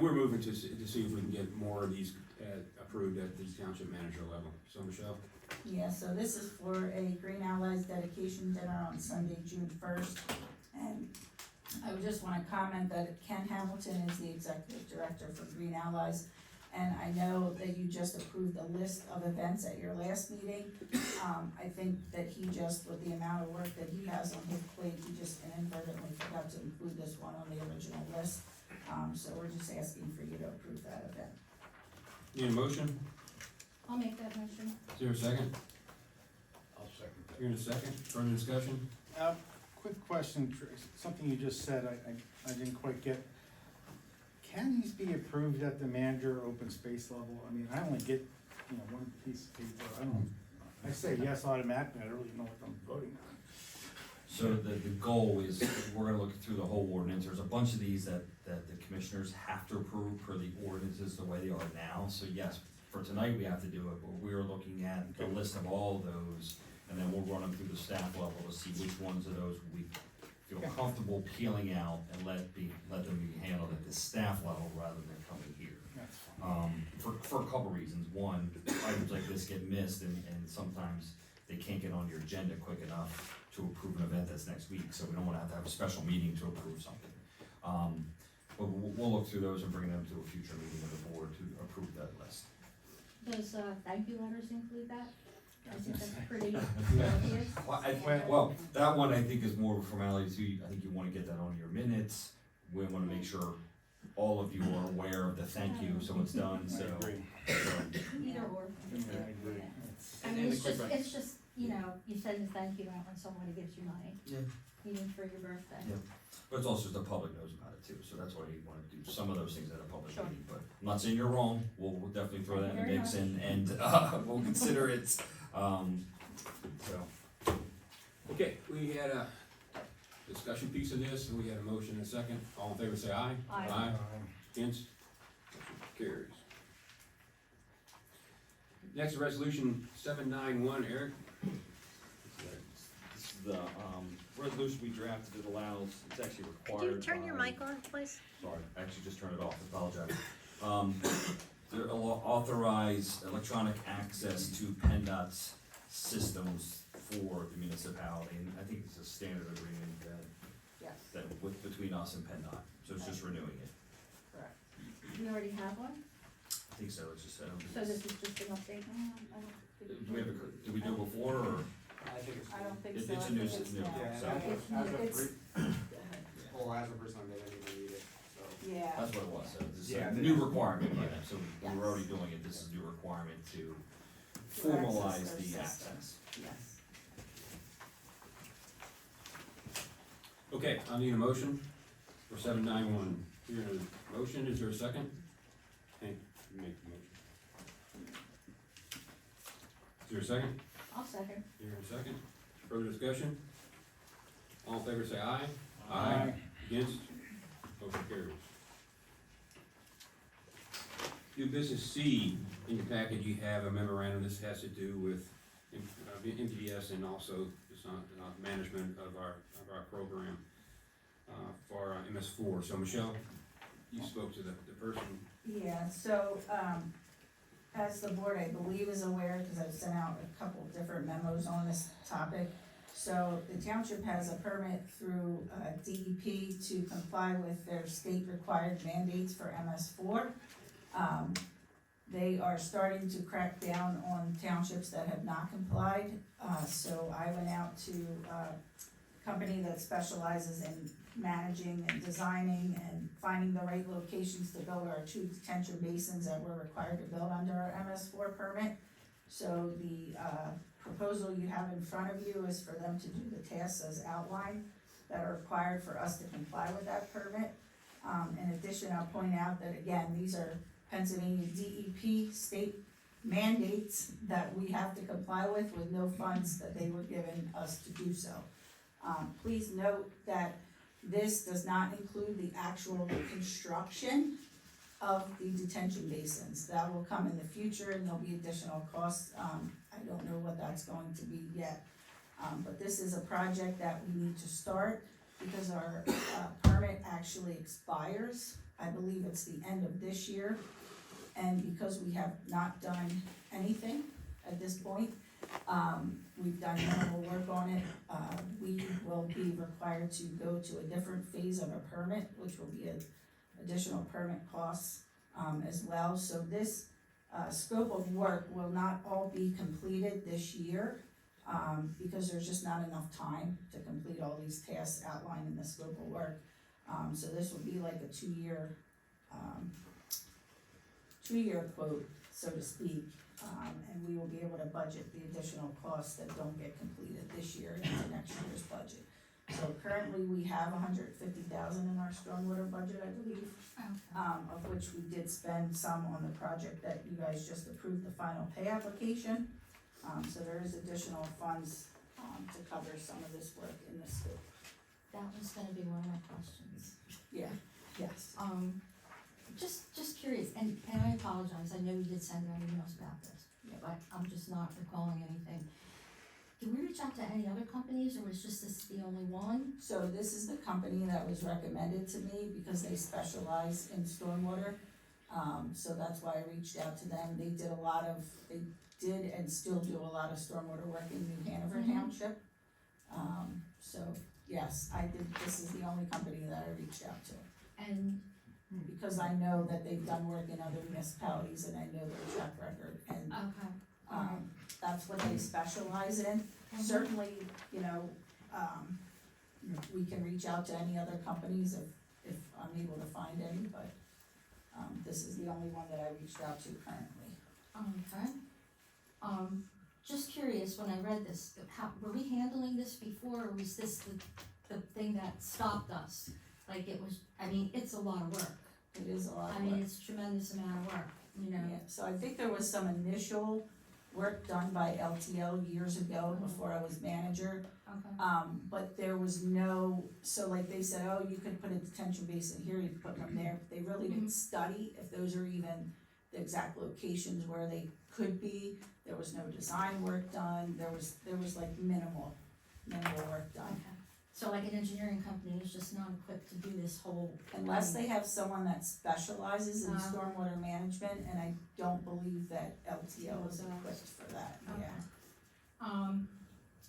we're moving to see if we can get more of these approved at the township manager level. So Michelle? Yeah, so this is for a Green Allies dedication dinner on Sunday, June 1st. And I would just wanna comment that Ken Hamilton is the executive director for Green Allies. And I know that you just approved a list of events at your last meeting. I think that he just, with the amount of work that he has on his plate, he just inadvertently forgot to include this one on the original list. So we're just asking for you to approve that event. Need a motion? I'll make that motion. Is there a second? I'll second that. Here in a second. Further discussion? Quick question, something you just said, I didn't quite get. Can these be approved at the manager open space level? I mean, I only get, one piece of paper, I say yes automatically, I don't really know what I'm voting on. So the goal is, we're gonna look through the whole ordinance, there's a bunch of these that the commissioners have to approve per the ordinances the way they are now, so yes, for tonight we have to do it, but we're looking at the list of all of those, and then we'll run them through the staff level to see which ones of those we feel comfortable peeling out and let them be handled at the staff level rather than coming here. That's fine. For a couple reasons. One, items like this get missed and sometimes they can't get on your agenda quick enough to approve an event that's next week, so we don't wanna have to have a special meeting to approve something. But we'll look through those and bring them to a future meeting of the board to approve that list. Does, thank you letters include that? I think that's Well, pretty obvious. Well, that one I think is more of a formality too. I think you wanna get that on your minutes. We wanna make sure all of you are aware of the thank you, so it's done, I so. agree. Either or. Yeah, I agree. I mean, it's just, you said a thank you note when somebody gives you money, Yeah. even for your birthday. Yeah. But it's also the public knows about it too, so that's why you wanna do some of those things at a public Sure. meeting, but I'm not saying you're wrong. We'll definitely throw that in the Very mix much. and we'll consider it, so. Okay, we had a discussion piece of this, and we had a motion and a second. All in favor, say aye. Aye. Against? Motion carries. Next, resolution 791, Eric. This is the, resolution we drafted, it allows, it's actually required. Could you turn your by- mic on, please? Sorry, I actually just turned it off, I apologize. They're authorize electronic access to PennDOT's systems for the municipality, and I think it's a standard agreement Yes, between us and PennDOT, so it's just renewing it. correct. We already have one, I think so, it's just, I don't think so it's- this is just an update. I don't think do we have a, did we do it before, or? I think it's. I don't think It's so. a I new think it's system, now. Yeah, so- as of recently, they didn't even need it, so. Yeah, That's what it was, so this is Yeah, a they- new requirement, yeah, so we Yes. were already doing it, this is a new requirement to To formalize access their the system. access. yes. Okay, I need a motion for 791. Here in a motion, is there a second? Hank, you make the motion. Is there a second? I'll second. Here in a second. Further discussion? All in favor, say aye. Aye. Against? Motion carries. New business C, in your packet you have a memorandum, this has to do with MPS and also it's not management of our program for MS4. So Michelle, you spoke to the person. Yeah, so, as the board, I believe, is aware, because I've sent out a couple of different memos on this topic. So the township has a permit through, DEP to comply with their state required mandates for MS4. They are starting to crack down on townships that have not complied. So I went out to a company that specializes in managing and designing and finding the right locations to build our 2 detention basins that we're required to build under our MS4 permit. So the, proposal you have in front of you is for them to do the tasks as outlined that are required for us to comply with that permit. In addition, I'll point out that again, these are Pennsylvania DEP state mandates that we have to comply with no funds that they were giving us to do so. Please note that this does not include the actual construction of the detention basins. That will come in the future and there'll be additional costs. I don't know what that's going to be yet. But this is a project that we need to start because our permit actually expires, I believe it's the end of this year. And because we have not done anything at this point, we've done minimal work on it, we will be required to go to a different phase of a permit, which will be an additional permit costs, as well. So this, scope of work will not all be completed this year, because there's just not enough time to complete all these tasks outlined in the scope of work. So this will be like a two-year quote, so to speak, and we will be able to budget the additional costs that don't get completed this year into next year's budget. So currently, we have $150,000 in our stormwater budget, I believe, of which we did spend some on the project that you guys just approved the final pay application. So there is additional funds, to cover some of this work in the scope. That was gonna be one of my questions. Yeah, yes. Just curious, and I apologize, I know you did send out emails about this, Yeah. but I'm just not recalling anything. Did we reach out to any other companies, or was just this the only one? So this is the company that was recommended to me because they specialize in stormwater. So that's why I reached out to them. They did and still do a lot of stormwater work in New Hanover Mhm. Township. So yes, I did, this is the only company that I reached out to. And, Because I know that they've done work in other municipalities and I know their track record and, okay, that's what they specialize in. Mhm. Certainly, you know, we can reach out to any other companies if I'm able to find any, but, this is the only one that I reached out to currently. okay. Just curious, when I read this, how, were we handling this before, or was this the thing that stopped us? Like it was, I mean, it's a lot of work. It is a lot I of mean, work. it's a tremendous amount of work, you know? Yeah, so I think there was some initial work done by LTL years ago Mhm. before I was manager. Okay, But there was no, so like they said, oh, you could put a detention basin here, you could put them there. They really didn't Mhm. study if those are even the exact locations where they could be. There was no design work done, there was like minimal work done. okay. So like an engineering company is just not equipped to do this whole. Unless they have someone that specializes in Uh. stormwater management, and I don't believe that LTL is does. equipped for that, Okay. yeah.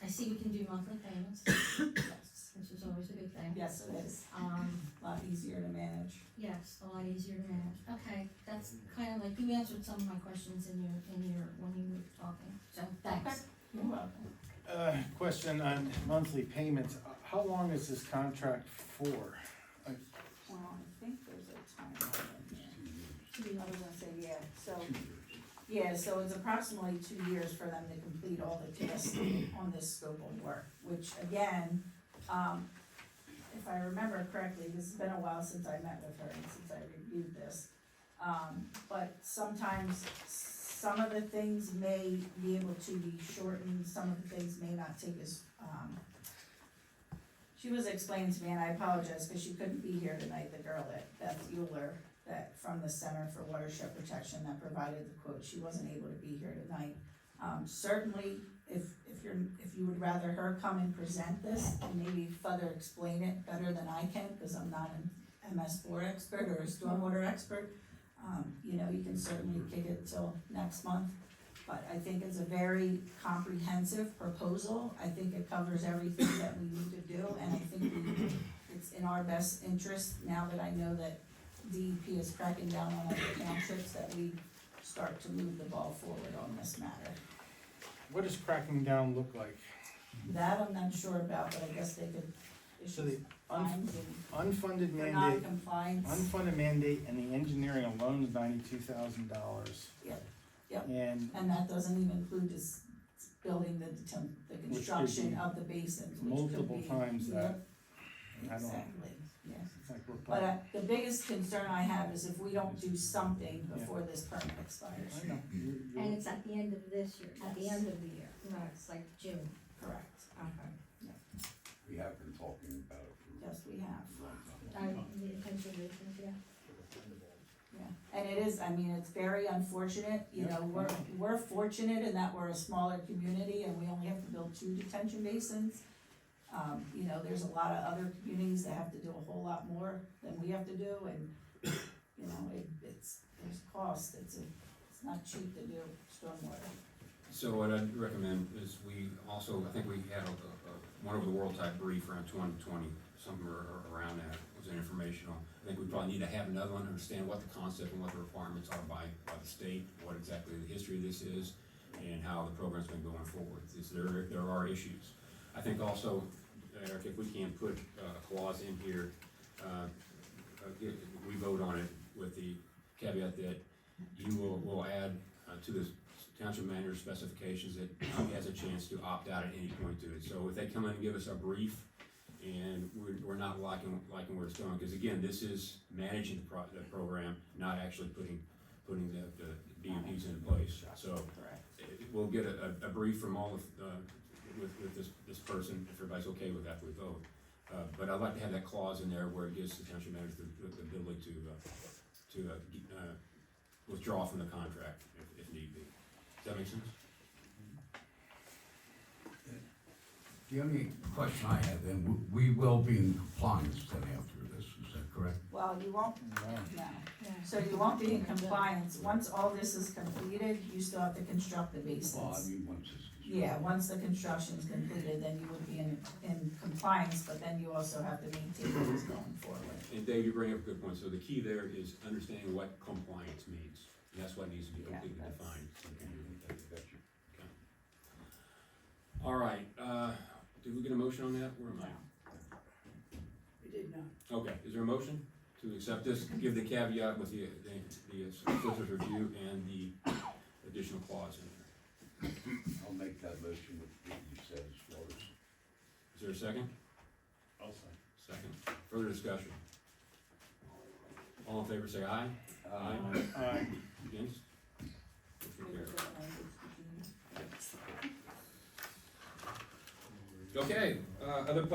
I see we can do monthly payments, Yes. which is always a good thing. Yes, it is, Um, a lot easier to manage. yes, a lot easier to manage. Okay, that's kind of like, you answered some of my questions in your, when you were talking, so thanks. You're welcome. Question on monthly payments, how long is this contract for? Well, I think there's a timeline in there. I was gonna say, so it's approximately 2 years for them to complete all the tasks on this scope of work, which again, if I remember correctly, this has been a while since I met with her and since I reviewed this. But sometimes some of the things may be able to be shortened, some of the things may not take as, she was explaining to me, and I apologize, cause she couldn't be here tonight, the girl at Beth Euler, that from the Center for Watershed Protection that provided the quote, she wasn't able to be here tonight. Certainly, if you would rather her come and present this and maybe further explain it better than I can, cause I'm not an MS4 expert or a stormwater expert, you know, you can certainly kick it till next month. But I think it's a very comprehensive proposal, I think it covers everything that we need to do, and I think it's in our best interest, now that I know that DEP is cracking down on other townships, that we start to move the ball forward on this matter. What does cracking down look like? That I'm not sure about, but I guess they could So the issue fines and unfunded for mandate, non-compliance. unfunded mandate and the engineering alone is $92,000. Yep, And and that doesn't even include this building the could construction be of the basins, which could be. multiple times that. Yep, I don't, exactly, yes. it's like we're But playing. the biggest concern I have is if we don't do something before this permit expires. I know, And it's at the end of this year, at the Yes. end of the year, right, it's like June. Correct, Okay. We have been talking about it for yes, we have, The conservations, yeah. yeah. And it is, I mean, it's very unfortunate, you know, we're fortunate in that we're a smaller community and we only have to build 2 detention basins. You know, there's a lot of other communities that have to do a whole lot more than we have to do, and you know, there's a cost, it's not cheap to do stormwater. So what I'd recommend is we also, I think we had a one over the world type brief around 2020, somewhere around that, was an informational. I think we probably need to have another one, understand what the concept and what the requirements are by the state, what exactly the history of this is, and how the program's been going forward. There are issues. I think also, Eric, if we can put a clause in here, we vote on it with the caveat that you will add to the township manager specifications that he has a chance to opt out at any point to it. So if they come in and give us a brief, and we're not liking where it's going, because again, this is managing the program, not actually putting the BMPs into place. So Correct. we'll get a brief from all of, with this person, if everybody's okay with that, we vote. But I'd like to have that clause in there where it gives the township manager the ability to withdraw from the contract if need be. Does that make sense? The only question I have, then, we will be in compliance then after this, is that correct? Well, you won't, No. no, so you won't be in compliance, once all this is completed, you still have to construct the Well, I basins. mean, once it's. Yeah, once the construction's completed, then you would be in compliance, but then you also have to maintain what is going forward. And Dave, you bring up a good point. So the key there is understanding what compliance means. And that's what needs to be Yeah, completely that's- defined. Gotcha. All right, did we get a motion on that? Where am I? We did not. Okay, is there a motion to accept this, give the caveat with the solicitor's review and the additional clause in there? I'll make that motion with what you said as far as. Is there a second? I'll say. Second. Further discussion? All in favor say aye. Aye. Against? Motion carries. Okay, other